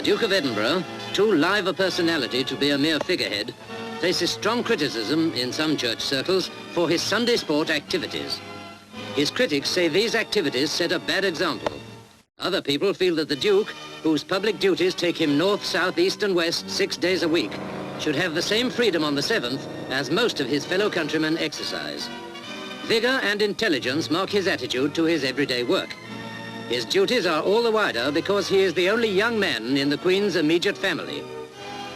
Duke of Edinburgh, too live a personality to be a mere figurehead, faces strong criticism in some church circles for his Sunday sport activities. His critics say these activities set a bad example. Other people feel that the Duke, whose public duties take him north, south, east and west 6 days a week, should have the same freedom on the 7th as most of his fellow countrymen exercise. Vigour and intelligence mark his attitude to his everyday work. His duties are all the wider because he is the only young man in the Queen's immediate family.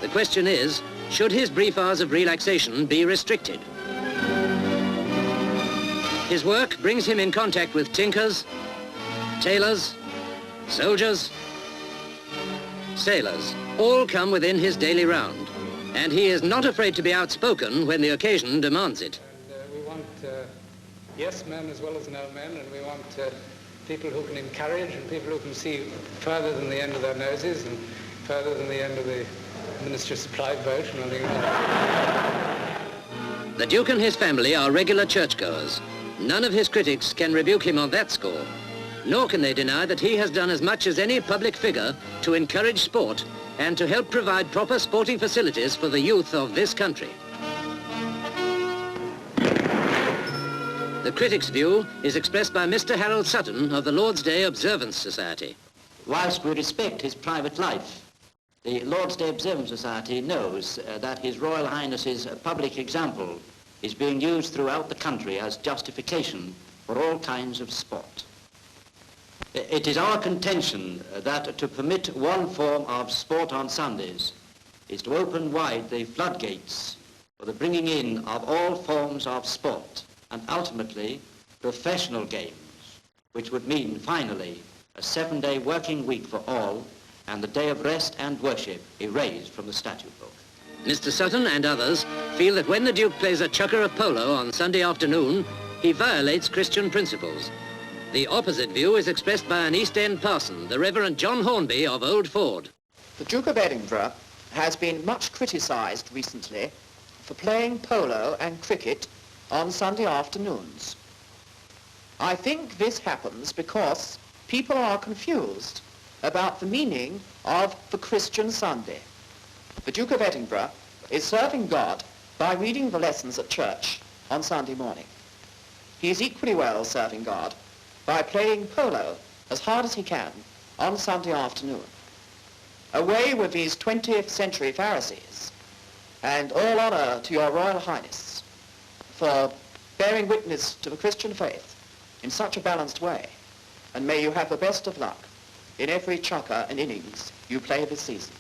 The question is, should his brief hours of relaxation be restricted? His work brings him in contact with tinkers, tailors, soldiers, sailors. All come within his daily round, and he is not afraid to be outspoken when the occasion demands it. And, we want yes men as well as no men, and we want people who can encourage and people who can see further than the end of their noses and further than the end of the Ministry Supply boat and everything else. The Duke and his family are regular churchgoers. None of his critics can rebuke him on that score, nor can they deny that he has done as much as any public figure to encourage sport and to help provide proper sporting facilities for the youth of this country. The critic's view is expressed by Mr. Harold Sutton of the Lord's Day Observance Society. Whilst we respect his private life, the Lord's Day Observance Society knows that His Royal Highness's public example is being used throughout the country as justification for all kinds of sport. It is our contention that to permit one form of sport on Sundays is to open wide the floodgates for the bringing in of all forms of sport and ultimately professional games, which would mean finally a 7-day working week for all and the day of rest and worship erased from the statute book. Mr. Sutton and others feel that when the Duke plays a Chukka of Polo on Sunday afternoon, he violates Christian principles. The opposite view is expressed by an East End parson, the Reverend John Hornby of Old Ford. The Duke of Edinburgh has been much criticised recently for playing polo and cricket on Sunday afternoons. I think this happens because people are confused about the meaning of the Christian Sunday. The Duke of Edinburgh is serving God by reading the lessons at church on Sunday morning. He is equally well serving God by playing polo as hard as he can on Sunday afternoon. Away with these 20th century Pharisees, and all honour to your Royal Highness for bearing witness to the Christian faith in such a balanced way, and may you have the best of luck in every Chukka and innings you play this season.